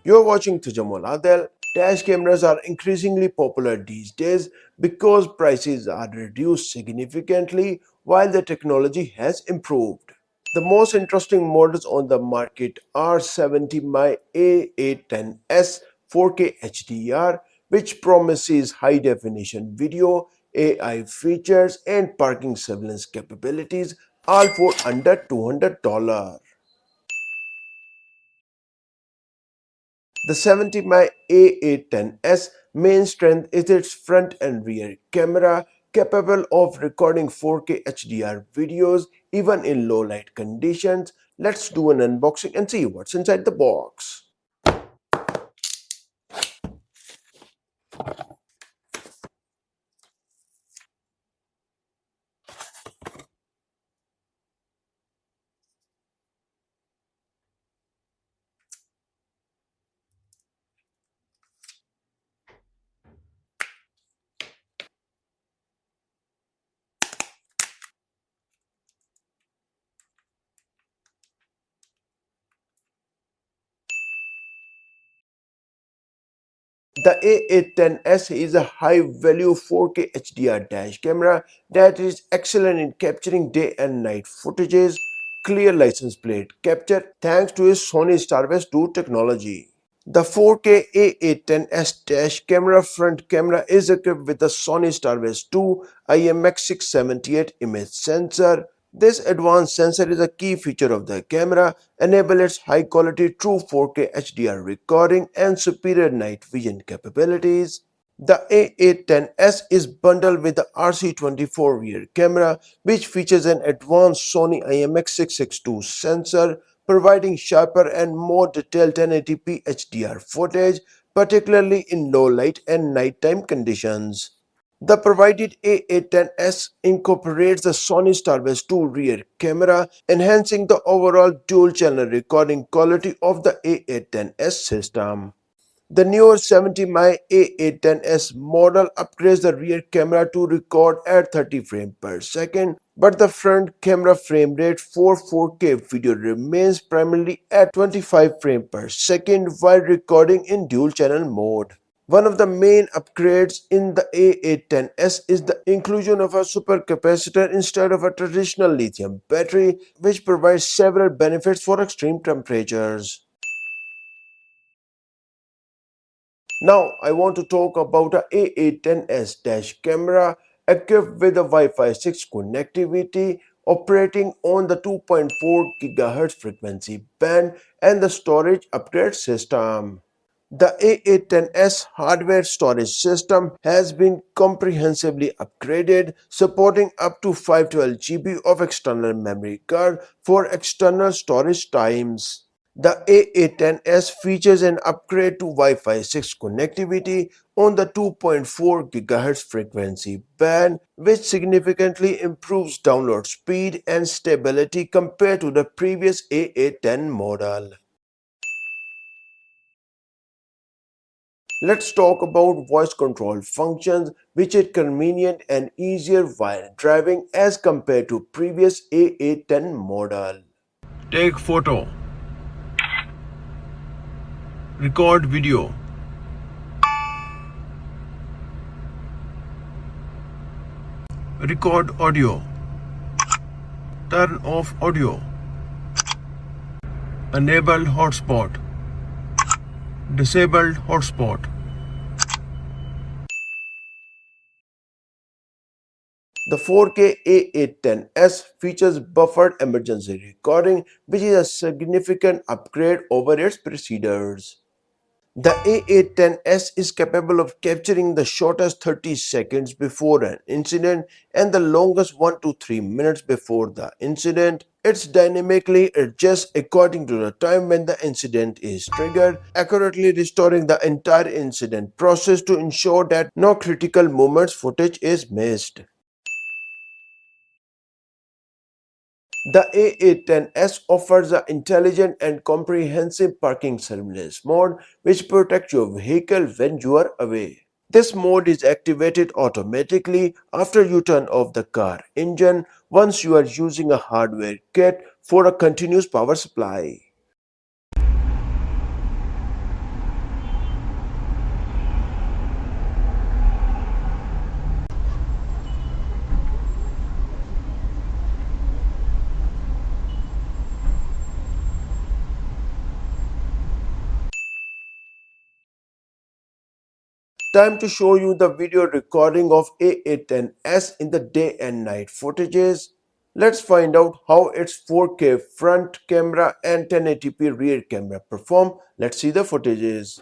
You're watching Tajamul. Adil. Dash cameras are increasingly popular these days because prices are reduced significantly while the technology has improved. The most interesting models on the market are 70mm A810S 4K HDR, which promises high definition video, AI features, and parking surveillance capabilities, all for under $200. The 70mm A810S main strength is its front and rear camera, capable of recording 4K HDR videos even in low light conditions. Let's do an unboxing and see what's inside the box. The A810S is a high-value 4K HDR dash camera that is excellent in capturing day and night footages, clear license plate capture thanks to its Sony StarVest 2 technology. The 4K A810S Dash camera front camera is equipped with the Sony StarVest 2 IMX678 image sensor. This advanced sensor is a key feature of the camera, enabling its high-quality true 4K HDR recording and superior night vision capabilities. The A810S is bundled with the RC24 rear camera, which features an advanced Sony IMX662 sensor, providing sharper and more detailed 1080p HDR footage, particularly in low light and nighttime conditions. The provided A810S incorporates the Sony StarVest 2 rear camera, enhancing the overall dual-channel recording quality of the A810S system. The newer 70mm A810S model upgrades the rear camera to record at 30 frames per second, but the front camera frame rate for 4K video remains primarily at 25 frames per second while recording in dual-channel mode. One of the main upgrades in the A810S is the inclusion of a supercapacitor instead of a traditional lithium battery, which provides several benefits for extreme temperatures. Now I want to talk about a A810S Dash camera equipped with a Wi-Fi 6 connectivity, operating on the 2.4 GHz frequency band, and the storage upgrade system. The A810S hardware storage system has been comprehensively upgraded, supporting up to 512 GB of external memory card for external storage times. The A810S features an upgrade to Wi-Fi 6 connectivity on the 2.4 GHz frequency band, which significantly improves download speed and stability compared to the previous A810 model. Let's talk about voice control functions, which is convenient and easier while driving as compared to previous A810 model. Take photo, record video, record audio, turn off audio, enable hotspot, disabled hotspot. The 4K A810S features buffered emergency recording, which is a significant upgrade over its predecessors. The A810S is capable of capturing the shortest 30 seconds before an incident and the longest 1 to 3 minutes before the incident. It dynamically adjusts according to the time when the incident is triggered, accurately restoring the entire incident process to ensure that no critical moments footage is missed. The A810S offers an intelligent and comprehensive parking surveillance mode which protects your vehicle when you are away. This mode is activated automatically after you turn off the car engine once you are using a hardware kit for a continuous power supply. Time to show you the video recording of A810S in the day and night footages. Let's find out how its 4K front camera and 1080p rear camera perform. Let's see the footages.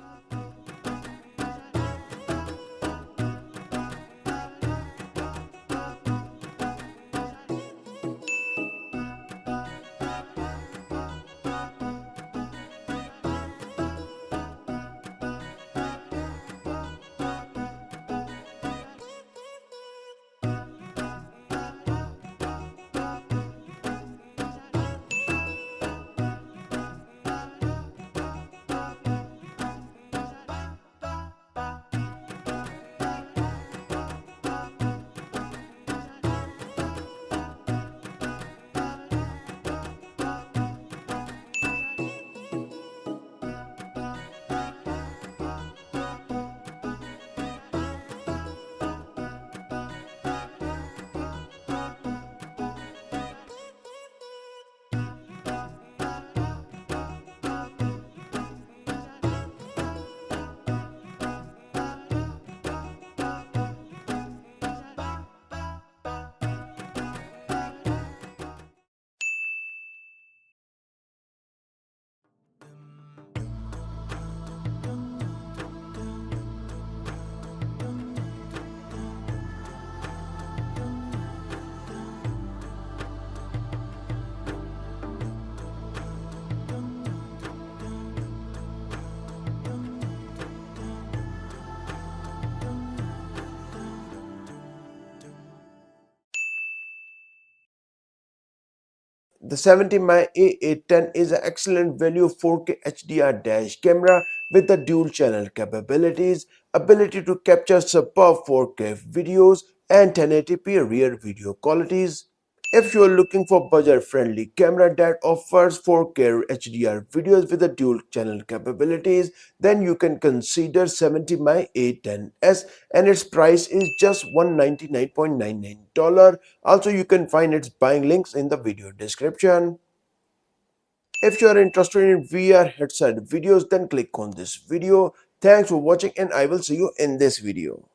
The 70mm A810 is an excellent value 4K HDR dash camera with the dual channel capabilities, ability to capture superb 4K videos and 1080p rear video qualities. If you are looking for budget-friendly camera that offers 4K HDR videos with the dual channel capabilities, then you can consider 70mm A10S and its price is just $199.99. Also, you can find its buying links in the video description. If you are interested in VR headset videos, then click on this video. Thanks for watching and I will see you in this video.